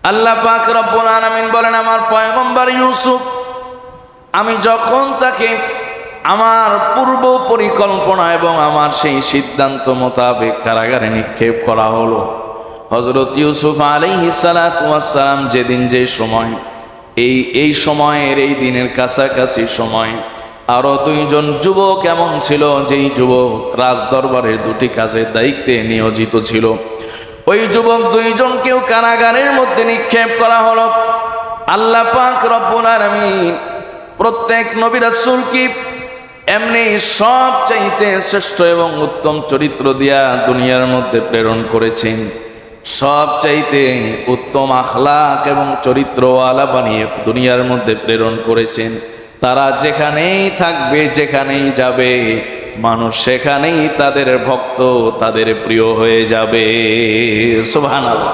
আল্লাহ পাক রব্বুল আলামিন বলেন, আমার পয়গম্বর ইউসুফ, আমি যখন তাকে আমার পূর্ব পরিকল্পনা এবং আমার সেই সিদ্ধান্ত মোতাবেক কারাগারে নিক্ষেপ করা হলো, হযরত ইউসুফ আলাইহিস সালাতু ওয়াস সালাম যেদিন যে সময় এই সময়ের এই দিনের কাছাকাছি সময় আরো দুইজন যুবক এমন ছিল, যেই যুবক রাজদরবারের দুটি কাজের দায়িত্বে নিয়োজিত ছিল। ওই যুবক দুইজনকেও কারাগারের মধ্যে নিক্ষেপ করা হলো। আল্লাহ পাক রব্বুল আলামিন প্রত্যেক নবী রাসূলকে এমনি সবচাইতে শ্রেষ্ঠ এবং উত্তম চরিত্র দিয়া দুনিয়ার মধ্যে প্রেরণ করেছেন, সবচাইতে উত্তম আখলাক এবং চরিত্রওয়ালা বানিয়ে দুনিয়ার মধ্যে প্রেরণ করেছেন। তারা যেখানেই থাকবে, যেখানেই যাবে, মানুষ সেখানেই তাদের ভক্ত, তাদের প্রিয় হয়ে যাবে। সুবহানাল্লাহ।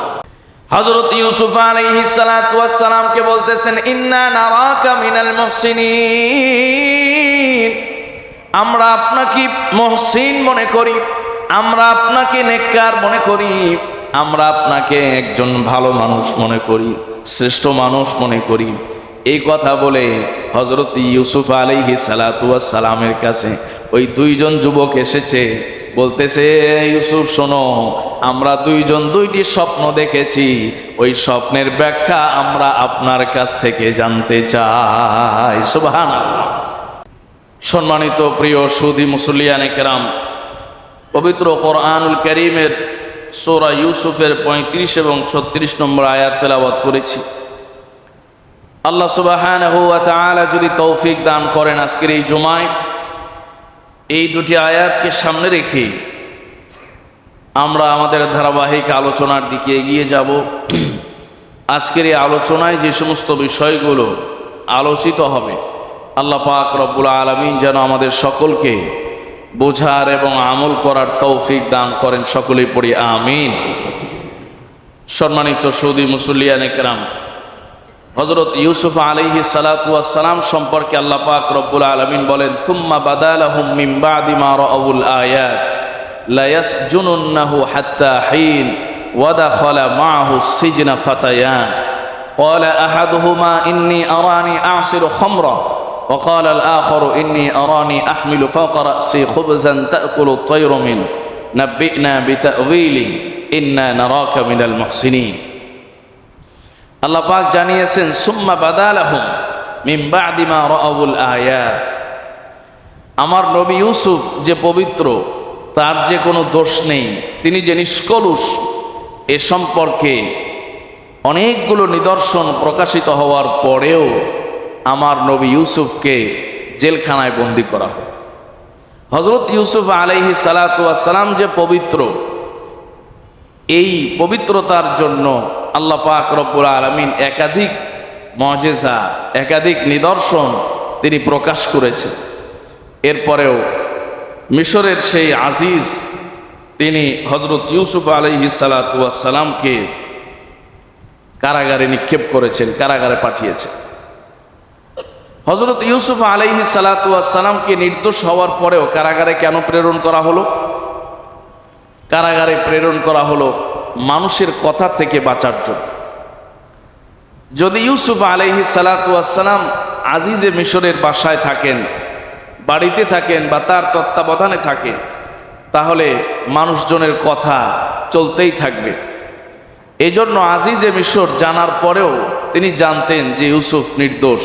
হযরত ইউসুফ আলাইহিস সালাতু ওয়াস সালামকে বলতেছেন, ইন্না নারাকা মিনাল মুহসিনিন, আমরা আপনাকে মুহসিন মনে করি, আমরা আপনাকে নেককার মনে করি, আমরা আপনাকে একজন ভালো মানুষ মনে করি, শ্রেষ্ঠ মানুষ মনে করি। এই কথা বলে হযরত ইউসুফ আলাইহিস সালাতু ওয়াস সালামের কাছে ওই দুইজন যুবক এসেছে, বলতেছে, ইউসুফ শোনো, আমরা দুইজন দুইটি স্বপ্ন দেখেছি, ওই স্বপ্নের ব্যাখ্যা আমরা আপনার কাছ থেকে জানতে চাই। সুবহানাল্লাহ। সম্মানিত প্রিয় সুদী মুসল্লিয়ানে কেরাম, পবিত্র কোরআনুল কারীমের সূরা ইউসুফের 35 এবং 36 নম্বর আয়াত তেলাওয়াত করেছি। আল্লাহ সুবহানাহু ওয়া তাআলা যদি তৌফিক দান করেন, আজকের এই জুমায় এই দুটি আয়াতকে সামনে রেখে আমরা আমাদের ধারাবাহিক আলোচনার দিকে এগিয়ে যাব। আজকের এই আলোচনায় যে সমস্ত বিষয়গুলো আলোচিত হবে, আল্লাহ পাক রব্বুল আলামিন যেন আমাদের সকলকে বোঝার এবং আমল করার তৌফিক দান করেন। সকলেই পড়ি আমিন। সম্মানিত সুদী মুসল্লিয়ানে কেরাম, হযরত ইউসুফ আলাইহিস সালাতু ওয়াস সালাম সম্পর্কে আল্লাহ পাক রব্বুল আলামিন বলেন, সুম্মা বাদালাহুম মিন বাদি মা রাআউল আয়াত লা ইয়াসজুনুন্নাহু হাত্তা হিন ওয়া দাখালা মাআহু সিজনা ফাতায়ান ক্বালা আহাদুহুমা ইন্নী আরানি আ'সিরু খামরা ওয়া ক্বালা আল আখারু ইন্নী আরানি আহমিলু ফাওকা রা'সি খুবজান তা'কুলু আত-তায়রু মিন নাব্বি'না বিতা'ওয়িলি ইন্না নারাকা মিনাল মুহসিনিন। আল্লাহ পাক জানিয়েছেন, সুম্মা বাদালাহুম মিন বাদি মা রাআউল আয়াত, আমার নবী ইউসুফ যে পবিত্র, তার যে কোনো দোষ নেই, তিনি যে নিষ্কলুষ, এ সম্পর্কে অনেকগুলো নিদর্শন প্রকাশিত হওয়ার পরেও আমার নবী ইউসুফকে জেলখানায় বন্দী করা হয়। হযরত ইউসুফ আলাইহিস সালাতু ওয়াস সালাম যে পবিত্র, এই পবিত্রতার জন্য আল্লাহ পাক রব্বুল আলামিন একাধিক মুজিজা, একাধিক নিদর্শন তিনি প্রকাশ করেছেন। এরপরেও মিশরের সেই আজিজ তিনি হযরত ইউসুফ আলাইহিস সালাতু ওয়াস সালামকে কারাগারে নিক্ষেপ করেছেন, কারাগারে পাঠিয়েছেন। হযরত ইউসুফ আলাইহিস সালাতু ওয়াস সালামকে নির্দোষ হওয়ার পরেও কারাগারে কেন প্রেরণ করা হলো? কারাগারে প্রেরণ করা হলো মানুষের কথা থেকে বাঁচার জন্য। যদি ইউসুফ আলাইহিস সালাতু ওয়াস সালাম আজিজে মিশরের বাসায় থাকেন, বাড়িতে থাকেন বা তার তত্ত্বাবধানে থাকেন, তাহলে মানুষজনের কথা চলতেই থাকবে। এই জন্য আজিজে মিশর জানার পরেও তিনি জানতেন যে ইউসুফ নির্দোষ।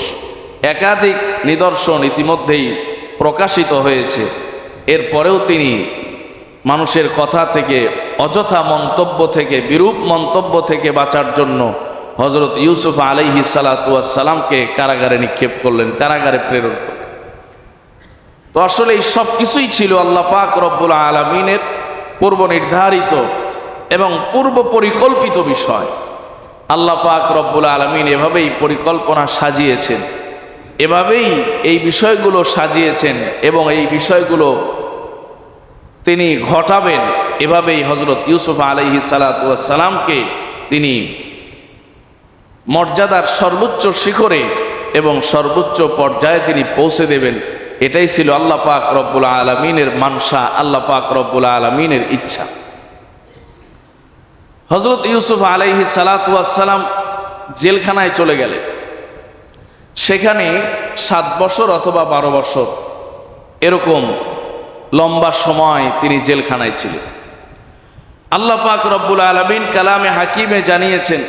একাধিক নিদর্শন ইতিমধ্যেই প্রকাশিত হয়েছে, এরপরেও তিনি মানুষের কথা থেকে, অযথা মন্তব্য থেকে, বিরূপ মন্তব্য থেকে বাঁচার জন্য হযরত ইউসুফ আলাইহিস সালাতু ওয়াস সালামকে কারাগারে নিক্ষেপ করলেন, কারাগারে প্রেরণ করলেন। তো আসলে এই সব কিছুই ছিল আল্লাহ পাক রব্বুল আলামিনের পূর্ব নির্ধারিত এবং পূর্ব পরিকল্পিত বিষয়। আল্লাহ পাক রব্বুল আলামিন এভাবেই পরিকল্পনা সাজিয়েছেন, এভাবেই এই বিষয়গুলো সাজিয়েছেন এবং এই বিষয়গুলো তিনি ঘটাবেন। এভাবেই হযরত ইউসুফ আলাইহিস সালাতু ওয়াস সালামকে তিনি মর্যাদার সর্বোচ্চ শিখরে এবং সর্বোচ্চ পর্যায়ে তিনি পৌঁছে দেবেন। এটাই ছিল আল্লাহ পাক রব্বুল আলামিনের মানসা, আল্লাহ পাক রব্বুল আলামিনের ইচ্ছা। হযরত ইউসুফ আলাইহিস সালাতু ওয়াস সালাম জেলখানায় চলে গেলেন। সেখানে 7 বছর অথবা 12 বছর এরকম লম্বা সময় তিনি জেলখানায় ছিলেন। আল্লাহ পাক রব্বুল আলামিন কালামে হাকিমে জানিয়েছেন,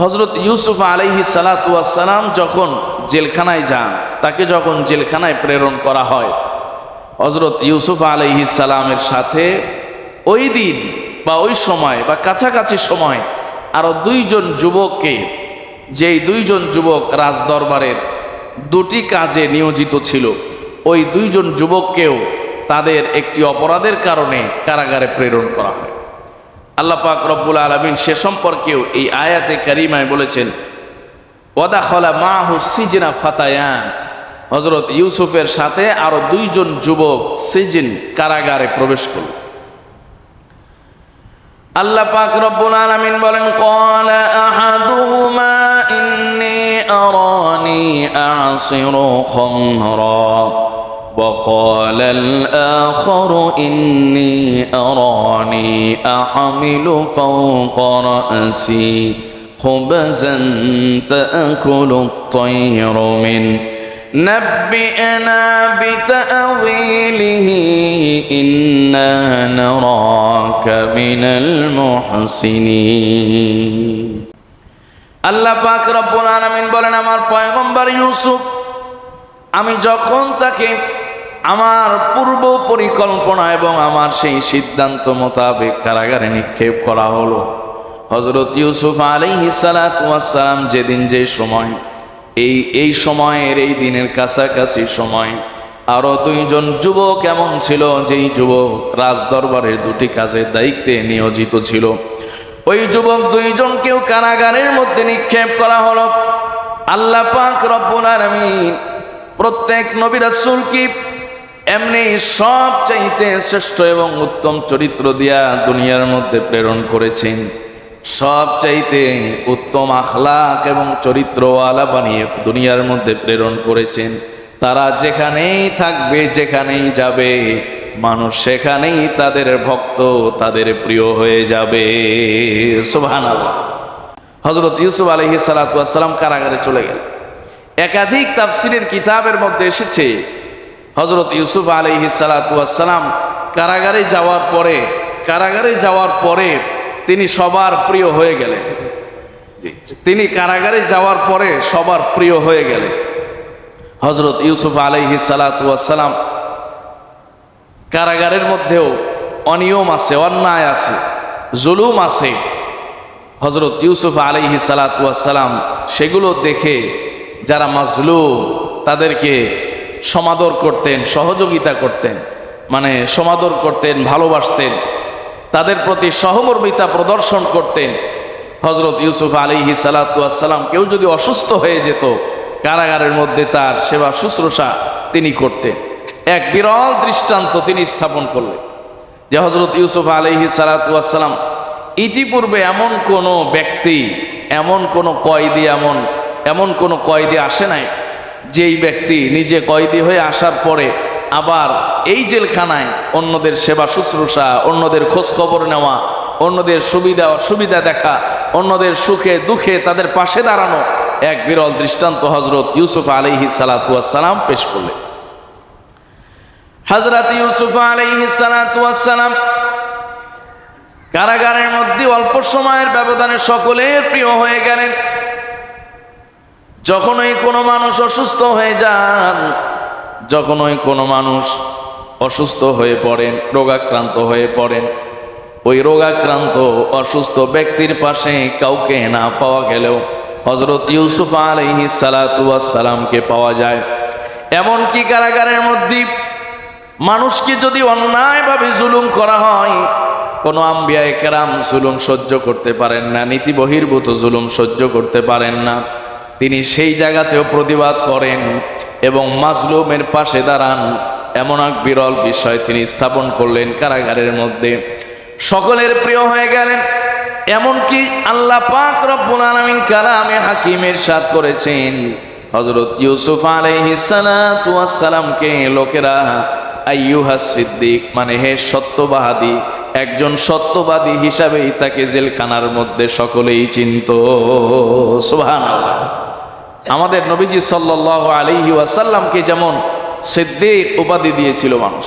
হযরত ইউসুফ আলাইহিস সালাতু ওয়াস সালাম যখন জেলখানায় যান, তাকে যখন জেলখানায় প্রেরণ করা হয়, হযরত ইউসুফ আলাইহিস সালামের সাথে ওই দিন বা ওই সময় বা কাছাকাছি সময় আরো 2 জন যুবককে, যেই 2 জন যুবক রাজদরবারের 2টি কাজে নিয়োজিত ছিল, ওই 2 জন যুবককেও তাদের একটি অপরাধের কারণে কারাগারে প্রেরণ করা হয়। আল্লাহ পাক রব্বুল আলামিন সে সম্পর্কেও এই আয়াতে কারিমায় বলেছেন, ওয়াদাখালা মাহু সিজনা ফাতায়ান, হযরত ইউসুফের সাথে আরো 2 জন যুবক সিজিন কারাগারে প্রবেশ করল। আল্লাহ পাক রব্বুল আলামিন বলেন, ক্বালা আহাদুহুমা ইন্নী আরানি আ'সিরু খামরা ওয়া ক্বালাল আখারু ইন্নী আরানি আহমিলু ফাওকা রা'সি খুবজান তা'কুলু আত-তায়রু মিন نبئنا بتأويله إنا نراك من المحسنين। আল্লাহ পাক রব্বুল আলামিন বলেন, আমার পয়গম্বর ইউসুফ, আমি যখন তাকে আমার পূর্ব পরিকল্পনা এবং আমার সেই সিদ্ধান্ত মোতাবেক কারাগারে নিক্ষেপ করা হলো, হযরত ইউসুফ আলাইহিস সালাতু ওয়াস সালাম যেদিন যে সময় এই সময়ের এই দিনের কাছাকাছি সময় আরো 2 জন যুবক এমন ছিল, যেই যুবক রাজদরবারের 2টি কাজের দায়িত্বে নিয়োজিত ছিল। ওই যুবক 2 জনকেও কারাগারের মধ্যে নিক্ষেপ করা হলো। আল্লাহ পাক রব্বুল আলামিন প্রত্যেক নবী রাসূলকে এমনি সবচাইতে শ্রেষ্ঠ এবং উত্তম চরিত্র দিয়া দুনিয়ার মধ্যে প্রেরণ করেছেন, সবচাইতে উত্তম আখলাক এবং চরিত্রওয়ালা বানিয়ে দুনিয়ার মধ্যে প্রেরণ করেছেন। তারা যেখানেই থাকবে, যেখানেই যাবে, মানুষ সেখানেই তাদের ভক্ত, তাদের প্রিয় হয়ে যাবে। সুবহানাল্লাহ। হযরত ইউসুফ আলাইহিস সালাতু ওয়াস সালাম কারাগারে চলে গেলেন। একাধিক তাফসীরের কিতাবের মধ্যে এসেছে, হযরত ইউসুফ আলাইহিস সালাতু ওয়াস সালাম কারাগারে যাওয়ার পরে তিনি সবার প্রিয় হয়ে গেলেন। তিনি কারাগারে যাওয়ার পরে সবার প্রিয় হয়ে গেলেন। হযরত ইউসুফ আলাইহিস সালাতু ওয়াস সালাম কারাগারের মধ্যেও অনিয়ম আছে, অন্যায় আছে, জুলুম আছে। হযরত ইউসুফ আলাইহিস সালাতু ওয়াস সালাম সেগুলো দেখে যারা মাজলুম তাদেরকে সমাদর করতেন, সহযোগিতা করতেন, মানে সমাদর করতেন, ভালোবাসতেন, তাদের প্রতি সহমর্মিতা প্রদর্শন করতেন। হযরত ইউসুফ আলাইহিস সালাতু ওয়াস সালাম কেউ যদি অসুস্থ হয়ে যেত, কারাগারের মধ্যে তার সেবা শুশ্রূষা তিনি করতেন। এক বিরল দৃষ্টান্ত তিনি স্থাপন করলেন যে হযরত ইউসুফ আলাইহিস সালাতু ওয়াস সালাম ইতিপূর্বে এমন কোনো ব্যক্তি, এমন কোনো কয়েদি আসে নাই, যেই ব্যক্তি নিজে কয়েদি হয়ে আসার পরে আবার এই জেলখানায় অন্যদের সেবা শুশ্রূষা, অন্যদের খোঁজ খবর নেওয়া, অন্যদের সুবিধা দেখা, অন্যদের সুখে দুঃখে তাদের পাশে দাঁড়ানো, এক বিরল দৃষ্টান্ত হযরত ইউসুফ আলাইহিস সালাতু ওয়াস সালাম পেশ করলেন। হযরত ইউসুফ আলাইহিস সালাতু ওয়াস সালাম কারাগারের মধ্যে অল্প সময়ের ব্যবধানে সকলের প্রিয় হয়ে গেলেন। যখনই কোনো মানুষ অসুস্থ হয়ে যান, যখনই কোনো মানুষ অসুস্থ হয়ে পড়েন, রোগাক্রান্ত হয়ে পড়েন, ওই রোগাক্রান্ত অসুস্থ ব্যক্তির পাশে কাউকে না পাওয়া গেলেও হযরত ইউসুফ আলাইহিস সালাতু ওয়াস সালামকে পাওয়া যায়। এমনকি কারাগারের মধ্যে মানুষকে যদি অন্যায়ভাবে জুলুম করা হয়, কোনো আম্বিয়ায়ে কেরাম জুলুম সহ্য করতে পারেন না, নীতি বহির্ভূত জুলুম সহ্য করতে পারেন না, তিনি সেই জায়গাতেও প্রতিবাদ করেন এবং মাজলুমের পাশে দাঁড়ান। এমন এক বিরল বিষয় তিনি স্থাপন করলেন কারাগারের মধ্যে, সকলের প্রিয় হয়ে গেলেন। এমনকি আল্লাহ পাক রব্বুল আলামিন কালামে হাকিমের ইরশাদ করেছেন, হযরত ইউসুফ আলাইহিস সালাতু ওয়াস সালামকে লোকেরা আইয়ুহাস সিদ্দিক, মানে হে সত্যবাদী, একজন সত্যবাদী হিসাবেই তাকে জেলখানার মধ্যে সকলেই চিনত। সুবহানাল্লাহ। আমাদের নবীজি সাল্লাল্লাহু আলাইহি ওয়াসাল্লামকে যেমন সিদ্দিক উপাধি দিয়েছিল মানুষ,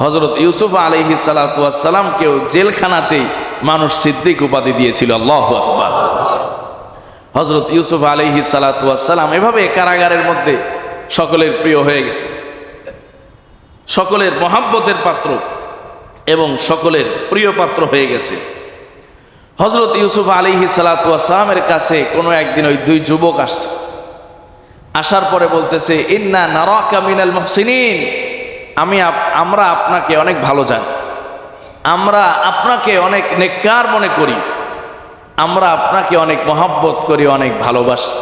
হযরত ইউসুফ আলাইহিস সালাতু ওয়াস সালামকেও জেলখানাতেই মানুষ সিদ্দিক উপাধি দিয়েছিল। আল্লাহু আকবার। হযরত ইউসুফ আলাইহিস সালাতু ওয়াস সালাম এভাবে কারাগারের মধ্যে সকলের প্রিয় হয়ে গেছে, সকলের মহাব্বতের পাত্র এবং সকলের প্রিয় পাত্র হয়ে গেছে। হযরত ইউসুফ আলাইহিস সালাতু ওয়াস সালামের কাছে কোনো একদিন ওই দুই যুবক আসছে। আসার পরে বলতেছে, ইন্না নারাকা মিনাল মুহসিনিন, আমরা আপনাকে অনেক ভালো জানি, আমরা আপনাকে অনেক নেককার মনে করি, আমরা আপনাকে অনেক মহাব্বত করি, অনেক ভালোবাসি।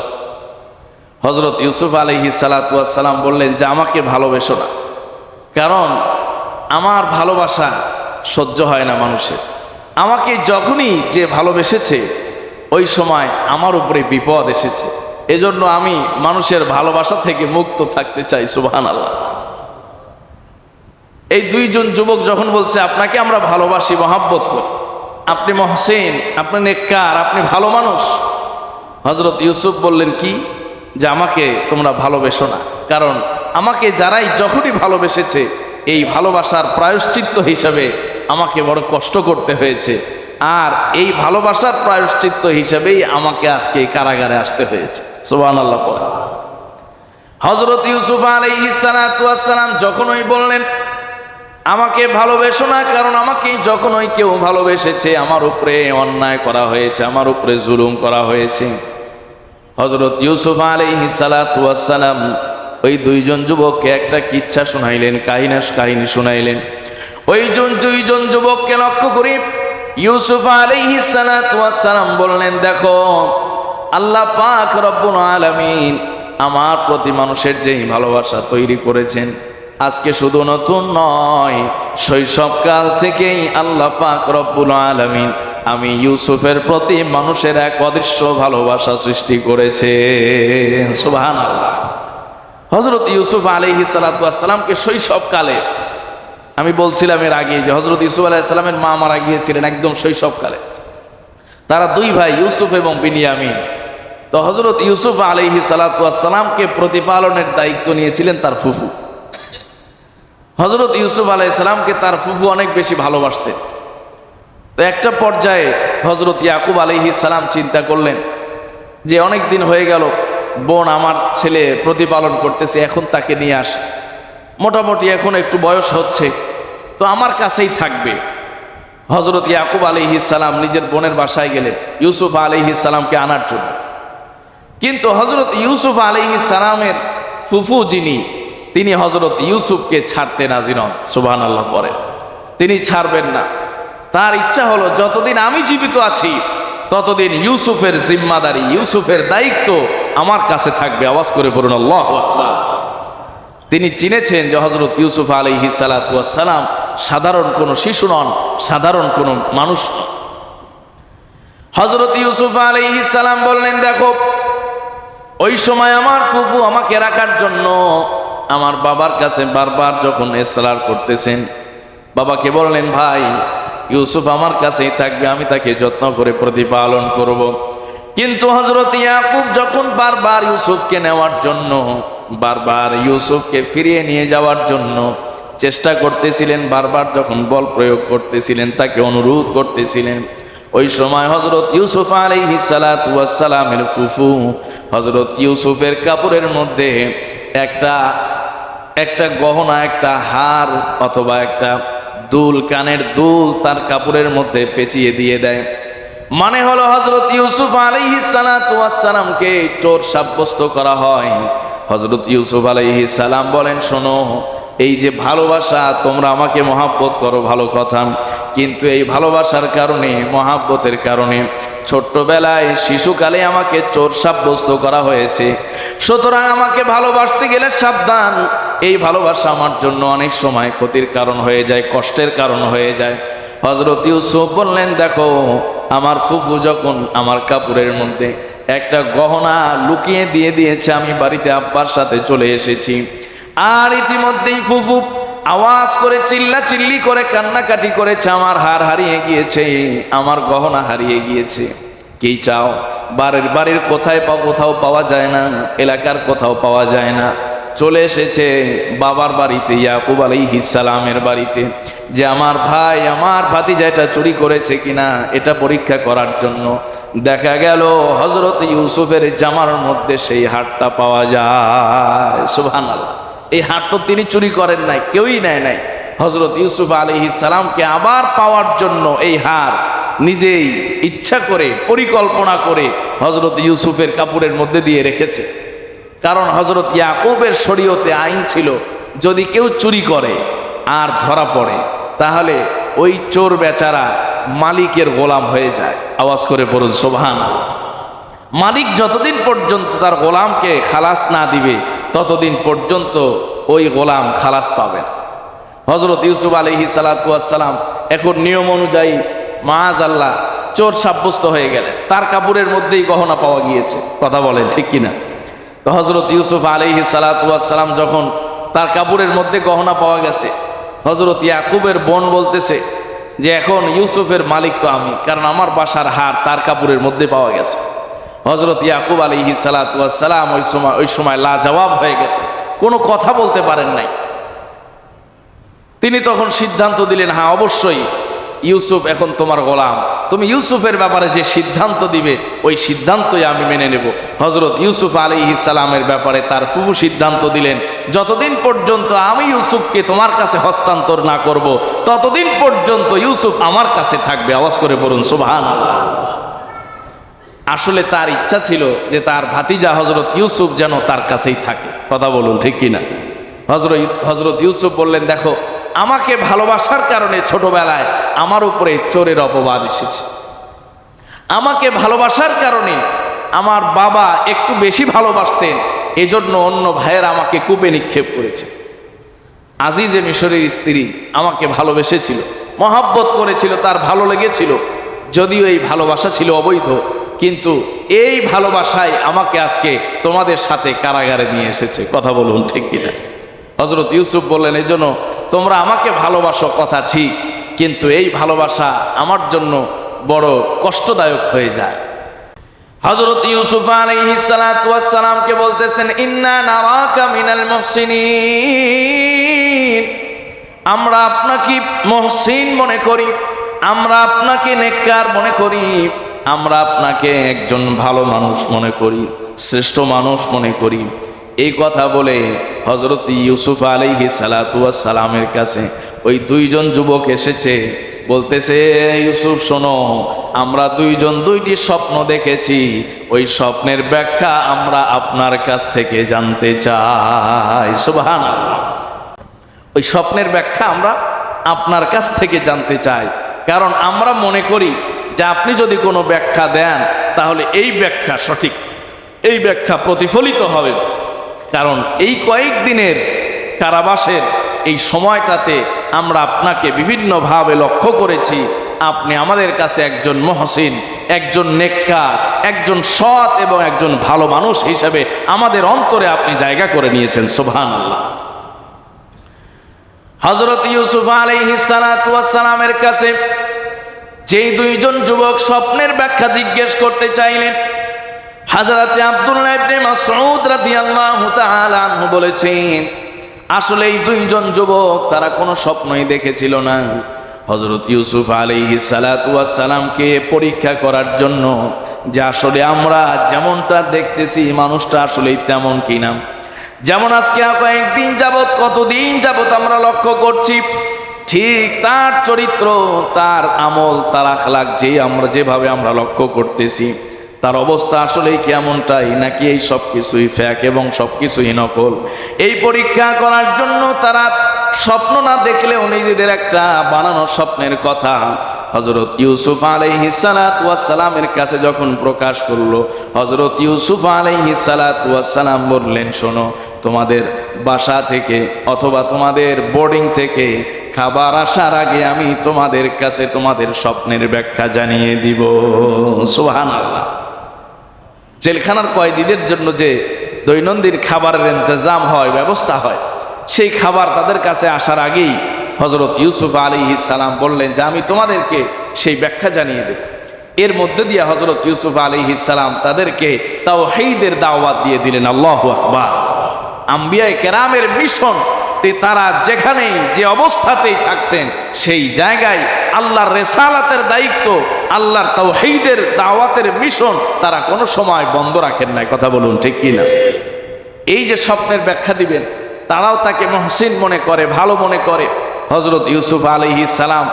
হযরত ইউসুফ আলাইহিস সালাতু ওয়াস সালাম বললেন যে আমাকে ভালোবেসো না, কারণ আমার ভালোবাসা সহ্য হয় না মানুষের। আমাকে যখনই যে ভালোবেসেছে ওই সময় আমার উপরে বিপদ এসেছে, এজন্য আমি মানুষের ভালোবাসা থেকে মুক্ত থাকতে চাই। সুবহানাল্লাহ। এই দুইজন যুবক যখন বলছে আপনাকে আমরা ভালোবাসি, মহাব্বত করি, আপনি মহসিন, আপনি নেককার, আপনি ভালো মানুষ, হযরত ইউসুফ বললেন কি যে আমাকে তোমরা ভালোবেসো না, কারণ আমাকে যারাই যখনই ভালোবেসেছে এই ভালোবাসার প্রায়শ্চিত্ত হিসাবে আমাকে বড় কষ্ট করতে হয়েছে, আর এই ভালোবাসার প্রায়শ্চিত্ত হিসাবেই আমাকে আজকে কারাগারে আসতে হয়েছে। সুবহানাল্লাহ। পড়ে হযরত ইউসুফ আলাইহিস সালাতু ওয়াস সালাম যখনই বললেন আমাকে ভালোবেসো না, কারণ আমাকে যখনই কেউ ভালোবেসেছে আমার উপরে অন্যায় করা হয়েছে, আমার উপরে জুলুম করা হয়েছে। হযরত ইউসুফ আলাইহিস সালাতু ওয়াস সালাম ওই দুইজন যুবককে একটা কিচ্ছা শুনাইলেন, কাহিনী শুনাইলেন। ওই দুইজন যুবককে লক্ষ্য করে ইউসুফ আলাইহিস সালাতু ওয়াস সালাম বললেন, দেখো আল্লাহ পাক রব্বুল আলামিন আমার প্রতি মানুষের যেই ভালোবাসা তৈরি করেছেন, আজকে শুধু নতুন নয়, শৈশবকাল থেকেই আল্লাহ পাক রব্বুল আলামিন আমি ইউসুফের প্রতি মানুষের এক অদৃশ্য ভালোবাসা সৃষ্টি করেছে। সুবহানাল্লাহ। হযরত ইউসুফ আলাইহিস সালাতু ওয়াস সালামকে শৈশবকালে, আমি বলছিলাম এর আগে যে হযরত ইউসুফ আলাইহিস সালামের মা মারা গিয়েছিলেন একদম শৈশবকালে। তারা দুই ভাই ইউসুফ এবং বিনিয়ামিন। তো হযরত ইউসুফ আলাইহিস সালাতু ওয়াস সালামকে প্রতিপালনের দায়িত্ব নিয়েছিলেন তার ফুফু। হযরত ইউসুফ আলাইহিস সালামকে তার ফুফু অনেক বেশি ভালোবাসতেন। তো একটা পর্যায়ে হযরত ইয়াকুব আলাইহিস সালাম চিন্তা করলেন যে অনেক দিন হয়ে গেল, বোন আমার ছেলে প্রতিপালন করতেছে, এখন তাকে নিয়ে আসে, মোটামুটি এখন একটু বয়স হচ্ছে, তো আমার কাছেই থাকবে। হযরত ইয়াকুব আলাইহিস সালাম নিজের বোনের বাসায় গেলেন ইউসুফ আলাইহিস সালামকে আনার জন্য। কিন্তু হযরত ইউসুফ আলাইহিস সালামের ফুফু যিনি, তিনি হযরত ইউসুফকে ছাড়তে রাজি নন। সুবহানাল্লাহ। পরে তিনি ছাড়বেন না। তার ইচ্ছা হলো যতদিন আমি জীবিত আছি ততদিন ইউসুফের জিম্মাদারি, ইউসুফের দায়িত্ব আমার কাছে থাকবে। আওয়াজ করে বলুন আল্লাহু আকবার। তিনি চিনেছেন যে হযরত ইউসুফ আলাইহিস সালাতু ওয়াস সালাম সাধারণ কোনো শিশু নন, সাধারণ কোনো মানুষ নন। হযরত ইউসুফ আলাইহিস সালাম বললেন, দেখো ওই সময় আমার ফুফু আমাকে রাখার জন্য আমার বাবার কাছে বারবার যখন ইসরার করতেছেন, বাবাকে বললেন ভাই ইউসুফ আমার কাছেই থাকবে, আমি তাকে যত্ন করে প্রতিপালন করব। কিন্তু হযরত ইয়াকুব যখন বারবার ইউসুফকে নেওয়ার জন্য, বারবার ইউসুফকে ফিরিয়ে নিয়ে যাওয়ার জন্য চেষ্টা করতেছিলেন, বারবার যখন বল প্রয়োগ করতেছিলেন, তাকে অনুরোধ করতেছিলেন, ওই সময় হযরত ইউসুফ আলাইহিস সালাতু ওয়াস সালামের ফুফু হযরত ইউসুফের কাপড়ের মধ্যে একটা গহনা, একটা হার অথবা একটা দুল, কানের দুল তার কাপড়ের মধ্যে পেঁচিয়ে দিয়ে দেয়। মানে হলো হযরত ইউসুফ আলাইহিস সালাতু ওয়াস সালামকে চোর সাব্যস্ত করা হয়। হযরত ইউসুফ আলাইহিস সালাম বলেন, শোনো, এই যে ভালোবাসা, তোমরা আমাকে মহাব্বত করো ভালো কথা, কিন্তু এই ভালোবাসার কারণে, মহাব্বতের কারণে ছোট্টবেলায় শিশুকালে আমাকে চোর সাব্যস্ত করা হয়েছে। সুতরাং আমাকে ভালোবাসতে গেলে সাবধান, এই ভালোবাসা আমার জন্য অনেক সময় ক্ষতির কারণ হয়ে যায়, কষ্টের কারণ হয়ে যায়। হযরত ইউসুফ বললেন, দেখো আমার ফুফু যখন আমার কাপড়ের মধ্যে একটা গহনা লুকিয়ে দিয়ে দিয়েছে, আমি বাড়িতে আব্বার সাথে চলে এসেছি, আর ইতিমধ্যেই ফুফু আওয়াজ করে চিল্লা চিল্লি করে কান্নাকাটি করেছে, আমার হার হারিয়ে গিয়েছে, আমার গহনা হারিয়ে গিয়েছে, কি চাও? বাড়ির কোথায় কোথাও পাওয়া যায় না, এলাকার কোথাও পাওয়া যায় না। চলে এসেছে বাবার বাড়িতে, ইয়াকুব আলাইহিস সালামের বাড়িতে, যে আমার ভাই আমার ভাতিজা এটা চুরি করেছে কিনা এটা পরীক্ষা করার জন্য। দেখা গেল হযরত ইউসুফের জামার মধ্যে সেই হারটা পাওয়া যায়। সুবহানাল্লাহ। এই হার তো তিনি চুরি করেন নাই, কেউই নেয় নাই। হযরত ইউসুফ আলাইহিস সালামকে আবার পাওয়ার জন্য এই হার নিজেই ইচ্ছা করে পরিকল্পনা করে হযরত ইউসুফের কাপড়ের মধ্যে দিয়ে রেখেছে। কারণ হযরত ইয়াকুবের শরীয়তে আইন ছিল, যদি কেউ চুরি করে আর ধরা পড়ে তাহলে ওই চোর বেচারা মালিকের গোলাম হয়ে যায়। আওয়াজ করে পড়ুন সুবহানাল্লাহ। মালিক যতদিন পর্যন্ত তার গোলামকে খালাস না দিবে ততদিন পর্যন্ত ওই গোলাম খালাস পাবে। হযরত ইউসুফ আলাইহিস সালাতু ওয়াস সালাম এখন নিয়ম অনুযায়ী মাআযাল্লাহ চোর সাব্যস্ত হয়ে গেলেন, তার কাপড়ের মধ্যেই গহনা পাওয়া গিয়েছে। কথা বলেন ঠিক কিনা? তো হযরত ইউসুফ আলাইহিস সালাতু ওয়াস সালাম যখন তার কাপড়ের মধ্যে গহনা পাওয়া গেছে, হযরত ইয়াকুবের বোন বলতেছে যে এখন ইউসুফের মালিক তো আমি, কারণ আমার বাসার হার তার কাপড়ের মধ্যে পাওয়া গেছে। হযরত ইয়াকুব আলাইহিস সালাতু ওয়াস সালাম ওই সময় লাজবাব হয়ে গেছে, কোনো কথা বলতে পারেন নাই। তিনি তখন সিদ্ধান্ত দিলেন, হ্যাঁ অবশ্যই ইউসুফ এখন তোমার গোলাম, তুমি ইউসুফের ব্যাপারে যে সিদ্ধান্ত দিবে ওই সিদ্ধান্তই আমি মেনে নেব। হযরত ইউসুফ আলাইহিস সালামের ব্যাপারে তার ফুফু সিদ্ধান্ত দিলেন, যতদিন পর্যন্ত আমি ইউসুফকে তোমার কাছে হস্তান্তর না করব ততদিন পর্যন্ত ইউসুফ আমার কাছে থাকবে। আওয়াজ করে পড়ুন সুবহানাল্লাহ। আসলে তার ইচ্ছা ছিল যে তার ভাতিজা হযরত ইউসুফ যেন তার কাছেই থাকে। কথা বলুন ঠিক কিনা? হযরত ইউসুফ বললেন, দেখো আমাকে ভালোবাসার কারণে ছোটবেলায় আমার উপরে চোরের অপবাদ এসেছে, আমাকে ভালোবাসার কারণে আমার বাবা একটু বেশি ভালোবাসতেন, এজন্য অন্য ভাইয়েরা আমাকে কূপে নিক্ষেপ করেছে। আজিজে মিশরের স্ত্রী আমাকে ভালোবেসেছিল, মহাব্বত করেছিল, তার ভালো লেগেছিল, যদিও এই ভালোবাসা ছিল অবৈধ, কিন্তু এই ভালোবাসায় আমাকে আজকে তোমাদের সাথে কারাগারে নিয়ে এসেছে। কথা বলুন ঠিক কিনা? হযরত ইউসুফ বললেন, এই জন্য তোমরা আমাকে ভালোবাসো কথা ঠিক, কিন্তু এই ভালোবাসা আমার জন্য বড় কষ্টদায়ক হয়ে যায়। হযরত ইউসুফ আলাইহিস সালাতু ওয়াস সালামকে বলতেছেন, ইন্না নারাকা মিনাল মুহসিনিন, আমরা আপনাকে মুহসিন মনে করি, আমরা আপনাকে নেককার মনে করি, আমরা আপনাকে একজন ভালো মানুষ মনে করি, শ্রেষ্ঠ মানুষ মনে করি। এই কথা বলে হযরত ইউসুফ আলাইহিস সালাতু ওয়াস সালামের কাছে ওই দুইজন যুবক এসেছে, বলতেছে, ইউসুফ শোনো, আমরা দুইজন দুইটি স্বপ্ন দেখেছি, ওই স্বপ্নের ব্যাখ্যা আমরা আপনার কাছ থেকে জানতে চাই। সুবহানাল্লাহ। ওই স্বপ্নের ব্যাখ্যা আমরা আপনার কাছ থেকে জানতে চাই, কারণ আমরা মনে করি যে আপনি যদি কোনো ব্যাখ্যা দেন তাহলে এই ব্যাখ্যা সঠিক, এই ব্যাখ্যা প্রতিফলিত হবে। কারণ এই কয়েকদিনের কারাবাসের এই সময়টাতে আমরা আপনাকে বিভিন্নভাবে লক্ষ্য করেছি, আপনি আমাদের কাছে একজন মুহসিন, একজন নেককার, একজন সৎ এবং একজন ভালো মানুষ হিসেবে আমাদের অন্তরে আপনি জায়গা করে নিয়েছেন। সুবহানাল্লাহ। হযরত ইউসুফ আলাইহিস সালাতু ওয়াস সালামের কাছে যেই দুইজন যুবক স্বপ্নের ব্যাখ্যা জিজ্ঞেস করতে চাইলেন, হযরত আব্দুল্লাহ ইবনে মাসউদ রাদিয়াল্লাহু তাআলা আনহু বলেছেন, আসলে এই দুইজন যুবক তারা কোনো স্বপ্নই দেখেছিল না। হযরত ইউসুফ আলাইহিস সালাতু ওয়াস সালামকে পরীক্ষা করার জন্য যে আসলে আমরা যেমনটা দেখতেছি মানুষটা আসলেই তেমন কিনা, যেমন আজকে কয়েকদিন যাবত, কতদিন যাবত আমরা লক্ষ্য করছি, ঠিক তার চরিত্র, তার আমল, তার আখলাক যেভাবে আমরা লক্ষ্য করতেছি, তার অবস্থা আসলেই কেমনটাই, নাকি এই সব কিছুই ফ্যাক এবং সব কিছুই নকল। এই পরীক্ষা করার জন্য তারা স্বপ্ন না দেখলেও নিজেদের একটা বানানো স্বপ্নের কথা হযরত ইউসুফ আলাইহিস সালাতু ওয়াস সালামের কাছে যখন প্রকাশ করলো, হযরত ইউসুফ আলাইহিস সালাতু ওয়াস সালাম বললেন, শোনো, তোমাদের বাসা থেকে অথবা তোমাদের বোর্ডিং থেকে খাবার আসার আগে আমি তোমাদের কাছে তোমাদের স্বপ্নের ব্যাখ্যা জানিয়ে দিব। সুবহানাল্লাহ। জেলখানার কয়েদিদের জন্য যে দৈনন্দিন খাবারের ইন্তজাম হয়, ব্যবস্থা হয়, সেই খাবার তাদের কাছে আসার আগেই হযরত ইউসুফ আলাইহিস সালাম বললেন যে আমি তোমাদেরকে সেই ব্যাখ্যা জানিয়ে দেব। এর মধ্যে দিয়ে হযরত ইউসুফ আলাইহিস সালাম তাদেরকে তাওহীদের দাওয়াত দিয়ে দিলেন। আল্লাহু আকবার। আম্বিয়ায়ে কেরামের মিশন, তারা যেখানেই যে অবস্থাতেই থাকছেন সেই জায়গায় আল্লাহর রিসালাতের দায়িত্ব, আল্লাহর তাওহীদের দাওয়াতের মিশন তারা কোনো সময় বন্ধ রাখেন নাই। কথা বলুন ঠিক কি না? এই যে স্বপ্নের ব্যাখ্যা দিবেন, তারাও তাকে মুহসিন মনে করে, ভালো মনে করে। হযরত ইউসুফ আলাইহিস সালাম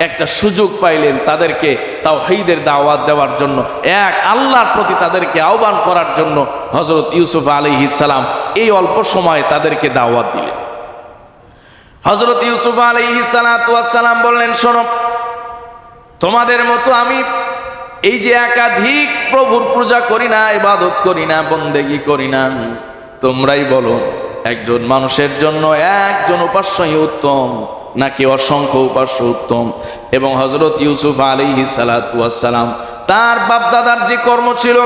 একটা সুযোগ পাইলেন তাদেরকে তাওহীদের দাওয়াত দেওয়ার জন্য, এক আল্লাহর প্রতি তাদেরকে আহ্বান করার জন্য। হযরত ইউসুফ আলাইহিস সালাম এই অল্প সময়ে তাদেরকে দাওয়াত দিলেন। হযরত ইউসুফ আলাইহিস সালাম বললেন, শোনো, তোমাদের মতো আমি এই যে একাধিক প্রভুর পূজা করি না, ইবাদত করি না, বন্দেগী করি না। তোমরাই বলো একজন মানুষের জন্য একজন উপাস্যই উত্তম নাকি অসংখ্য উপাস্য উত্তম? এবং হযরত ইউসুফ আলাইহিস সালাম তার বাপ দাদার যে কর্ম ছিল,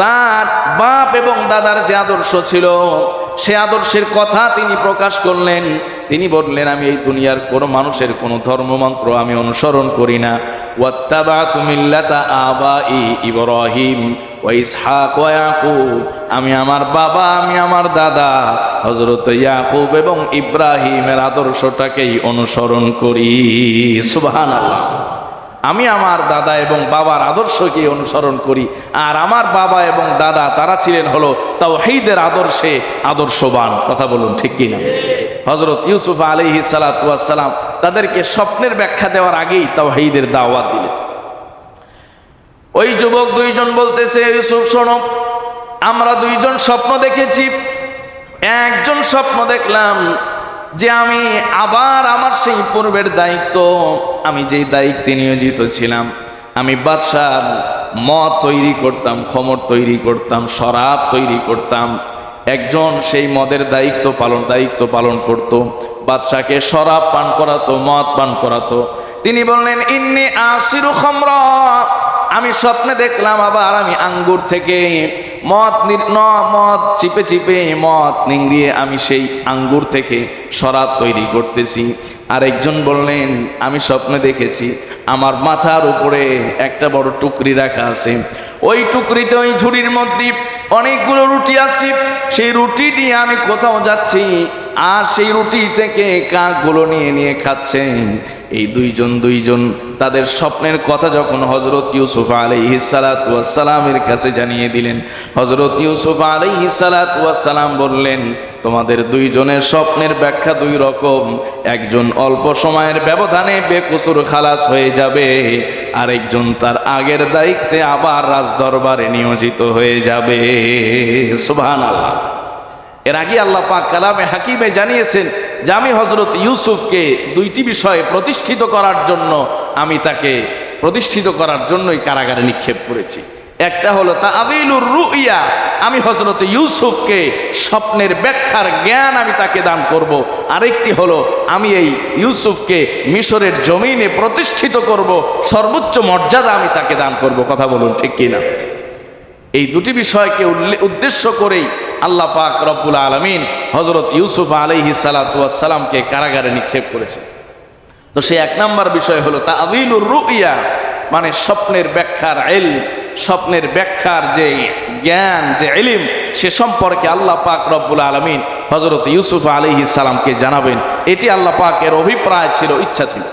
তার বাপ এবং দাদার যে আদর্শ ছিল, সে আদর্শের কথা তিনি প্রকাশ করলেন। তিনি বললেন, আমি এই দুনিয়ার কোনো মানুষের কোনো ধর্মমন্ত্র আমি অনুসরণ করি না। ওয়াত্তাবাতু মিল্লাতা আবাই ইব্রাহিম ওয়া ইসহাক ওয়া ইয়াকুব, আমি আমার বাবা, আমি আমার দাদা হযরত ইয়াকুব এবং ইব্রাহিমের আদর্শটাকেই অনুসরণ করি। সুবহানাল্লাহ। আমি আমার দাদা এবং বাবার আদর্শকে অনুসরণ করি। আর আমার বাবা এবং দাদা তারা ছিলেন হলো তাওহীদের আদর্শে আদর্শবান। কথা বলুন ঠিক কি না? হযরত ইউসুফ আলাইহিস সালাম তাদেরকে স্বপ্নের ব্যাখ্যা দেওয়ার আগেই তাওহীদের দাওয়াত দিলেন। ওই যুবক দুইজন বলতেছে, ইউসুফ শোনো, আমরা দুইজন স্বপ্ন দেখেছি। একজন স্বপ্ন দেখলাম যে আমি আবার আমার সেই পূর্বের দায়িত্ব, আমি যেই দায়িত্বে নিয়োজিত ছিলাম, আমি বাদশার মদ তৈরি করতাম, খমর তৈরি করতাম, শরাব তৈরি করতাম। একজন সেই মদের দায়িত্ব পালন করত, বাদশাকে শরাব পান করাতো, মদ পান করাতো। তিনি বললেন, ইন্নী আসিরু খামরা, আমি স্বপ্নে দেখলাম আবার আমি আঙ্গুর থেকে মদ চিপে চিপে মদ নিংড়িয়ে আমি সেই আঙ্গুর থেকে শরাব তৈরি করতেছি। আরেকজন বললেন, আমি স্বপ্নে দেখেছি আমার মাথার উপরে একটা বড় টুকরি রাখা আছে, ওই টুকরিতে, ওই ঝুড়ির মধ্যে অনেকগুলো রুটি আছে। সেই রুটি নিয়ে আমি কোথাও যাচ্ছি, আর সেই রুটি থেকে কাকগুলো নিয়ে নিয়ে খাচ্ছে। এই দুইজন তাদের স্বপ্নের কথা যখন হযরত ইউসুফ আলাইহিস সালামের কাছে জানিয়ে দিলেন, হযরত ইউসুফ আলাইহিস সালাম বললেন, তোমাদের দুইজনের স্বপ্নের ব্যাখ্যা দুই রকম। একজন অল্প সময়ের ব্যবধানে বেকসুর খালাস হয়ে যাবে, আরেকজন তার আগের দায়িত্বে আবার রাজদরবারে নিয়োজিত হয়ে যাবে। সুবহানাল্লাহ। এর আগে আল্লাহ পাক কালামে হাকিমে জানিয়েছেন যে আমি হযরত ইউসুফকে দুইটি বিষয়ে প্রতিষ্ঠিত করার জন্য, আমি তাকে প্রতিষ্ঠিত করার জন্যই কারাগারে নিক্ষেপ করেছি। একটা হলো তাআবিলুর রুইয়া, আমি হযরত ইউসুফকে স্বপ্নের ব্যাখ্যার জ্ঞান আমি তাকে দান করব। আরেকটি হলো আমি এই ইউসুফকে মিশরের জমিনে প্রতিষ্ঠিত করব, সর্বোচ্চ মর্যাদা আমি তাকে দান করব। কথা বলুন ঠিক কিনা? এই দুটি বিষয়কে উদ্দেশ্য করেই আল্লাহ পাক রব্বুল আলামিন হযরত ইউসুফ আলাইহিস সালামকে কারাগারে নিক্ষেপ করেছেন। তো সেই এক নাম্বার বিষয় হলো তাআবিলুর রুইয়া, মানে স্বপ্নের ব্যাখ্যার ইলম, স্বপ্নের ব্যাখ্যার যে জ্ঞান, যে ইলম, সে সম্পর্কে আল্লাহ পাক রব্বুল আলামিন হযরত ইউসুফ আলাইহিস সালামকে জানাবেন। এটি আল্লাহ পাকের অভিপ্রায় ছিল, ইচ্ছা ছিল।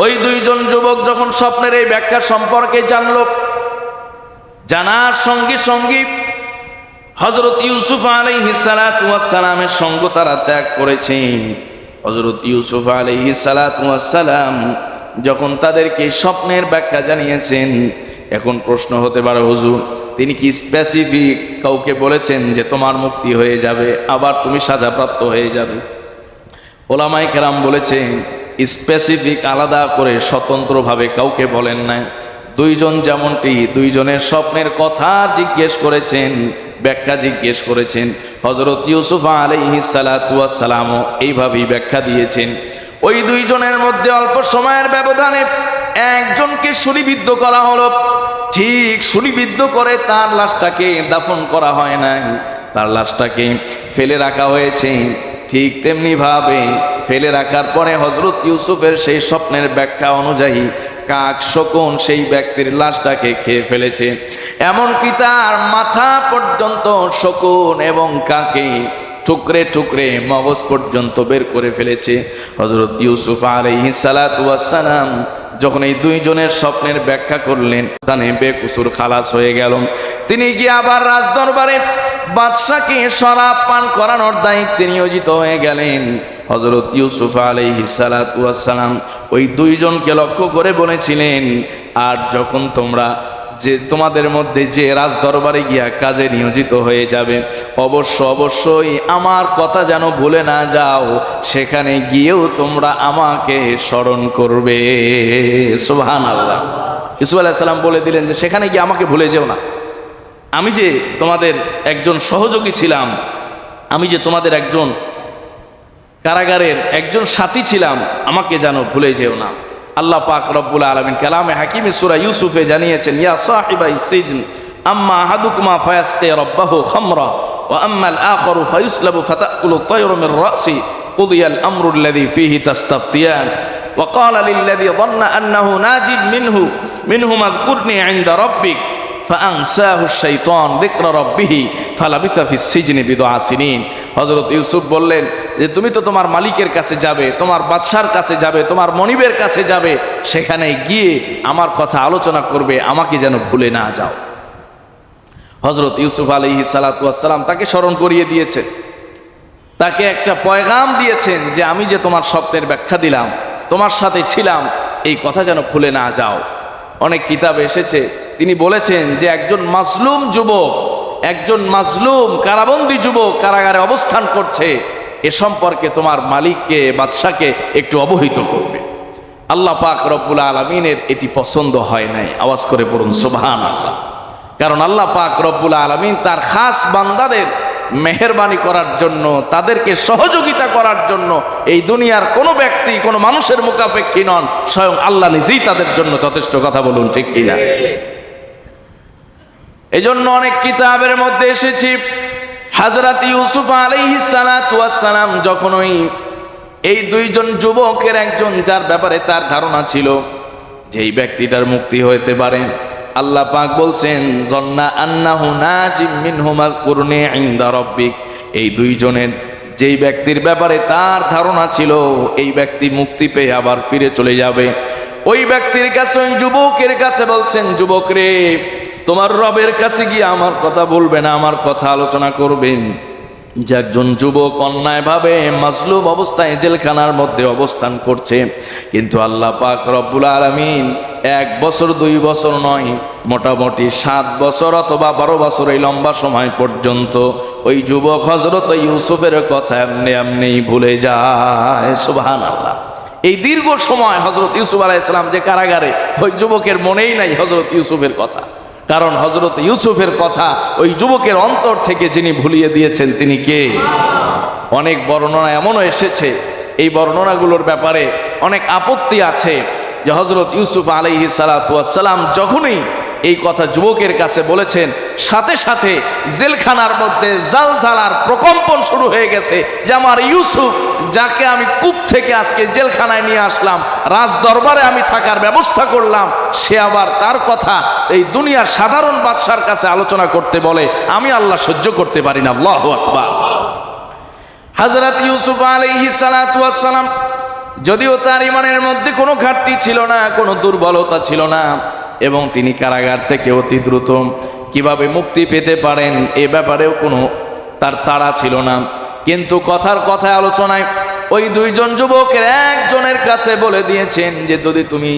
ওই দুইজন যুবক যখন স্বপ্নের এই ব্যাখ্যা সম্পর্কে জানল, জানার সঙ্গে সঙ্গে হযরত ইউসুফ আলাইহিস সালামের সঙ্গ তারা ত্যাগ করেছেন। হযরত ইউসুফ আলাইহিস সালাম যখন তাদেরকে স্বপ্নের ব্যাখ্যা জানিয়েছেন, এখন প্রশ্ন হতে পারে, হুজুর তিনি কি স্পেসিফিক কাউকে বলেছেন যে তোমার মুক্তি হয়ে যাবে, আবার তুমি সাজাপ্রাপ্ত হয়ে যাবে? ওলামায়ে কেরাম বলেছেন স্পেসিফিক আলাদা করে স্বতন্ত্রভাবে কাউকে বলেন নাই। দুইজন যেমনটি দুইজনের স্বপ্নের কথা জিজ্ঞেস করেছেন, ব্যাখ্যা জিজ্ঞেস করেছেন, হযরত ইউসুফ আলাইহিস সালামও এইভাবেই ব্যাখ্যা দিয়েছেন। ওই দুইজনের মধ্যে অল্প সময়ের ব্যবধানে একজনকে ছুরিবিদ্ধ করা হলো। ঠিক ছুরিবিদ্ধ করে তার লাশটাকে দাফন করা হয় নাই, তার লাশটাকে ফেলে রাখা হয়েছে। ঠিক তেমনি ভাবে ফেলে রাখার পরে হযরত ইউসুফের সেই স্বপ্নের ব্যাখ্যা অনুযায়ী কাক শকুন সেই ব্যক্তির লাশটাকে খেয়ে ফেলেছে। এমনকি তার মাথা পর্যন্ত শকুন এবং কাকে টুকরে টুকরে মগজ পর্যন্ত বের করে ফেলেছে। হযরত ইউসুফ আলাইহিস সালাতু ওয়াস সালাম যখন এই দুইজনের স্বপ্নের ব্যাখ্যা করলেন, তানে বেকসুর খালাস হয়ে গেল। তিনি গিয়ে আবার রাজদরবারে বাদশাকে শরাব পান করানোর দায়িত্বে নিয়োজিত হয়ে গেলেন। হযরত ইউসুফ আলাইহিস সালাতু ওয়াস সালাম ওই দুইজনকে লক্ষ্য করে বলেছিলেন, আর যখন তোমরা তোমাদের মধ্যে যে রাজদরবারে গিয়া কাজে নিয়োজিত হয়ে যাবে, অবশ্যই আমার কথা যেন ভুলে না যাও, সেখানে গিয়েও তোমরা আমাকে স্মরণ করবে। সুবহানাল্লাহ। ইউসুফ আলাইহিস সালাম বলে দিলেন যে সেখানে গিয়ে আমাকে ভুলে যেও না, আমি যে তোমাদের একজন সহযোগী ছিলাম, আমি যে তোমাদের একজন কারাগারের একজন সাথী ছিলাম, আমাকে যেন ভুলে যেও না। আল্লাহ পাক রব্বুল আলামিন কালামে হাকিমে সূরা ইউসুফে জানিয়েছেন, ইয়া সাহিবাই সিজন আম্মা আহাদুকুমা ফায়াসকি রাব্বাহু খামরা ওয়া আম্মাল আখারু ফায়ুসলাবু ফাতাকুলু তায়রু মির রাসি কুদিয়াল আমরু আল্লাযী ফীহি তাস্তাফতিয়ান ওয়া ক্বালা লিল্লাযী ظن أنه ناج منه اذكرني عند ربك فأنساه الشيطان ذكر ربه فلبث في السجن بضع سنين। হযরত ইউসুফ বললেন যে তুমি তো তোমার মালিকের কাছে যাবে, তোমার বাদশার কাছে যাবে, তোমার মনিবের কাছে যাবে, সেখানে গিয়ে আমার কথা আলোচনা করবে, আমাকে যেন ভুলে না যাও। হযরত ইউসুফ আলাইহিস সালাতু ওয়াস সালাম তাকে স্মরণ করিয়ে দিয়েছেন, তাকে একটা পয়গাম দিয়েছেন যে আমি যে তোমার স্বপ্নের ব্যাখ্যা দিলাম, তোমার সাথে ছিলাম, এই কথা যেন ভুলে না যাও। অনেক কিতাবে এসেছে, তিনি বলেছেন যে একজন মাজলুম যুবক, একজন মাজলুম কারাবন্দী যুবক কারাগারে অবস্থান করছে, এ সম্পর্কে তোমার মালিককে, বাদশাকে একটু অবহিত করবে। আল্লাহ পাক রব্বুল আলামিনের এটি পছন্দ হয় নাই। আওয়াজ করে পড়ুন সুবহানাল্লাহ। কারণ আল্লাহ পাক রব্বুল আলামিন তার খাস বান্দাদের মেহেরবানি করার জন্য, তাদেরকে সহযোগিতা করার জন্য এই দুনিয়ার কোনো ব্যক্তি, কোনো মানুষের মুখাপেক্ষী নন, স্বয়ং আল্লাহ নিজেই তাদের জন্য যথেষ্ট। কথা বলুন ঠিক কিনা? এজন্য অনেক কিতাবের মধ্যে এসেছে, হযরত ইউসুফ আলাইহিস সালাতু ওয়াস সালাম যখন এই দুইজন যুবকের একজন, যার ব্যাপারে তার ধারণা ছিল যে এই ব্যক্তিটার মুক্তি হতে পারে, আল্লাহ পাক বলছেন জন্না আন্নাহু নাজিম মিনহুমা কুরনি ইনদা রাব্বিক, এই দুইজনের যেই ব্যক্তির ব্যাপারে তার ধারণা ছিল এই ব্যক্তি মুক্তি পেয়ে আবার ফিরে চলে যাবে, ওই ব্যক্তির কাছে, ওই যুবকের কাছে বলছেন, যুবক রে, তোমার রবের কাছে গিয়ে আমার কথা বলবেন, আমার কথা আলোচনা করবেন যে একজন যুবক অন্যায়ভাবে মাজলুম অবস্থায় জেলখানার মধ্যে অবস্থান করছে, কিন্তু আল্লাহ পাক রব্বুল আলামিন 1 বছর 2 বছর নয়, মোটামুটি 7 বছর অথবা 12 বছর, এই লম্বা সময় পর্যন্ত ওই যুবক হযরত ইউসুফের কথা এমনি এমনি ভুলে যায়। সুবহানাল্লাহ। এই দীর্ঘ সময় হযরত ইউসুফ আলাইহিস সালাম যে কারাগারে, ওই যুবকের মনেই নাই হযরত ইউসুফের কথা। কারণ হযরত ইউসুফের কথা ওই যুবকের অন্তর থেকে যিনি ভুলিয়ে দিয়েছেন, তিনি কে? অনেক বর্ণনা এমনও এসেছে, এই বর্ণনাগুলোর ব্যাপারে অনেক আপত্তি আছে, যে হযরত ইউসুফ আলাইহিস সালাতু ওয়াস সালাম যখনই এই কথা যুবকের কাছে বলেছেন, সাথে সাথে জেলখানার মধ্যে জালজালার প্রকম্পন শুরু হয়ে গেছে, যে আমার ইউসুফ, যাকে আমি কূপ থেকে আজকে জেলখানায় নিয়ে আসলাম, রাজ দরবারে আমি থাকার ব্যবস্থা করলাম, সে আবার তার কথা এই দুনিয়ার সাধারণ বাদশার কাছে আলোচনা করতে বলে, আমি আল্লাহ সহ্য করতে পারি না। আল্লাহু আকবার। হযরত ইউসুফ আলাইহিস সালাতু ওয়াস সালাম, যদিও তার ঈমানের মধ্যে কোনো ঘাটতি ছিল না, কোনো দুর্বলতা ছিল না, এবং তিনি কারাগার থেকে অতি দ্রুত কিভাবে মুক্তি পেতে পারেন এ ব্যাপারেও কোনো তার তাড়া ছিল না, কিন্তু কথার কথায় আলোচনায় ওই দুইজন যুবকের একজনের কাছে বলে দিয়েছেন যে যদি তুমি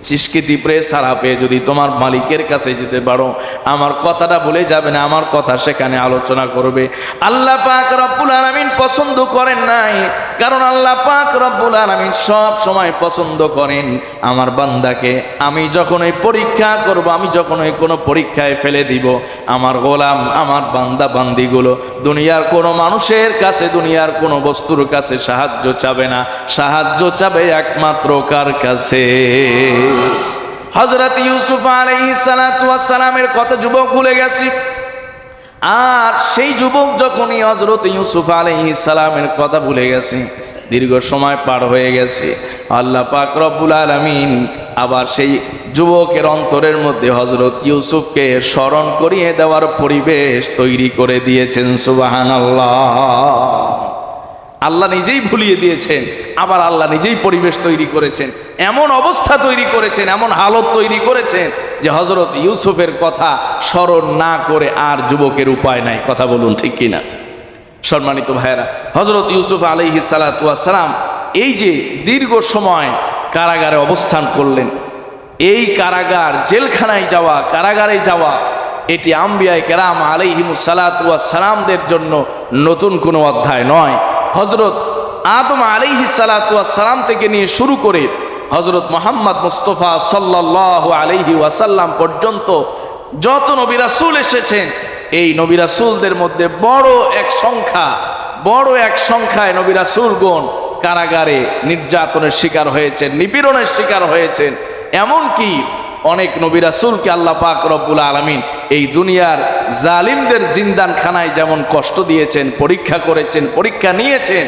চিস্কিতি প্রেস ছাড়া পেয়ে যদি তোমার মালিকের কাছে যেতে পারো, আমার কথাটা ভুলে যাবে না, আমার কথা সেখানে আলোচনা করবে। আল্লাহ পাক রব্বুল আলামিন পছন্দ করেন নাই, কারণ আল্লাহ পাক রব্বুল আলামিন সব সময় পছন্দ করেন আমার বান্দাকে, আমি যখন এই পরীক্ষা করব, আমি যখন এই কোনো পরীক্ষায় ফেলে দিব, আমার গোলাম, আমার বান্দা বান্দিগুলো দুনিয়ার কোনো মানুষের কাছে, দুনিয়ার কোনো বস্তুর কাছে সাহায্য চাবে না, সাহায্য চাবে একমাত্র কার কাছে? হযরত ইউসুফ আলাইহিস সালাতু ওয়াস সালামের কথা যুবক ভুলে গেছি। আর সেই যুবক যখনই হযরত ইউসুফ আলাইহিস সালামের কথা ভুলে গেছে, দীর্ঘ সময় পার হয়ে গেছে, আল্লাহ পাক রব্বুল আলামিন আবার সেই যুবকের অন্তরের মধ্যে হযরত ইউসুফকে স্মরণ করিয়ে দেওয়ার পরিবেশ তৈরি করে দিয়েছেন। সুবহানাল্লাহ। আল্লাহ নিজেই ভুলিয়ে দিয়েছেন, আবার আল্লাহ নিজেই পরিবেশ তৈরি করেছেন, এমন অবস্থা তৈরি করেছেন, এমন হালত তৈরি করেছেন যে হযরত ইউসুফের কথা স্মরণ না করে আর যুবকের উপায় নাই। কথা বলুন ঠিক কিনা? সম্মানিত ভাইয়েরা, হযরত ইউসুফ আলাইহিস সালাতু ওয়াস সালাম এই যে দীর্ঘ সময় কারাগারে অবস্থান করলেন, এই কারাগার, জেলখানায় যাওয়া, কারাগারে যাওয়া, এটি আম্বিয়ায়ে কেরাম আলাইহিমুস সালাতু ওয়াস সালামদের জন্য নতুন কোনো অধ্যায় নয়। হযরত আদম আলাইহিস সালাতু ওয়াস সালাম থেকে নিয়ে শুরু করে হযরত মুহাম্মদ মুস্তাফা সাল্লাল্লাহু আলাইহি ওয়াসাল্লাম পর্যন্ত যত নবী রাসূল এসেছেন, এই নবী রাসূলদের মধ্যে বড় এক সংখ্যায় নবী রাসূলগণ কারাগারে নির্যাতনের শিকার হয়েছেন, নিপীড়নের শিকার হয়েছেন। এমনকি অনেক নবী রাসূলকে আল্লাহ পাক রব্বুল আলামিন এই দুনিয়ার জালিমদের জিন্দানখানায় যেমন কষ্ট দিয়েছেন, পরীক্ষা করেছেন, পরীক্ষা নিয়েছেন,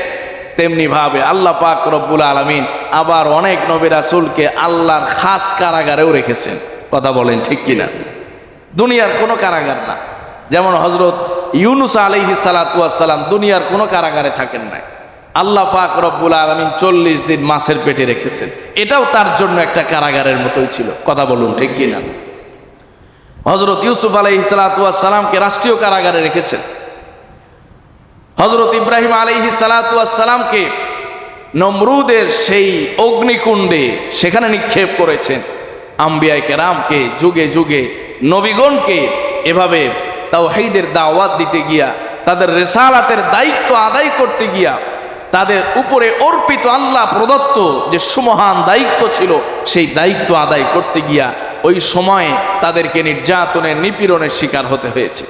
তেমনি ভাবে আল্লাহ পাক রব্বুল আলামিন আবার অনেক নবী রাসূলকে আল্লাহর খাস কারাগারেও রেখেছেন। কথা বলেন ঠিক কিনা? দুনিয়ার কোনো কারাগার না। যেমন হযরত ইউনুস আলাইহিস সালাতু ওয়াস সালাম দুনিয়ার কোনো কারাগারে থাকেন নাই, আল্লাহ পাক রব্বুল আলামিন 40 দিন মাছের পেটে রেখেছেন, এটাও তার জন্য একটা কারাগারের মতোই ছিল। কথা বলুন ঠিক কিনা? হযরত ইউসুফ আলাইহিস সালাতু ওয়াস সালামকে রাষ্ট্রীয় কারাগারে রেখেছেন। হযরত ইব্রাহিম আলাইহিস সালাতু ওয়াস সালামকে নমরুদের সেই অগ্নিকুণ্ডে সেখানে নিক্ষেপ করেছেন। আম্বিয়ায়ে কেরামকে যুগে যুগে নবীগণকে এভাবে তাওহীদের দাওয়াত দিতে গিয়া, তাদের রিসালাতের দায়িত্ব আদায় করতে গিয়া, তাদের উপরে অর্পিত আল্লাহ প্রদত্ত যে সুমহান দায়িত্ব ছিল, সেই দায়িত্ব আদায় করতে গিয়া ওই সময়ে তাদেরকে নির্যাতনের, নিপীড়নের শিকার হতে হয়েছে।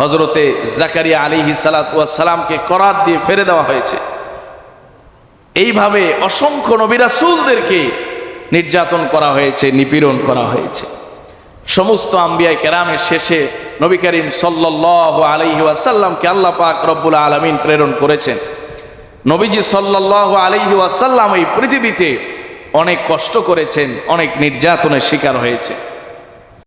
হযরতে জাকারিয়া আলাইহিস সালাতু ওয়াস সালামকে করাত দিয়ে ফেলে দেওয়া হয়েছে। এইভাবে অসংখ্য নবী রাসূলদেরকে নির্যাতন করা হয়েছে, নিপীড়ন করা হয়েছে। সমস্ত আম্বিয়ায়ে কেরামের শেষে নবী করিম সাল্লাল্লাহু আলাইহি ওয়াসাল্লামকে আল্লাহ পাক রব্বুল আলামিন প্রেরণ করেছেন। নবীজি সাল্লাল্লাহু আলাইহি ওয়াসাল্লাম এই পৃথিবীতে অনেক কষ্ট করেছেন, অনেক নির্যাতনের শিকার হয়েছে।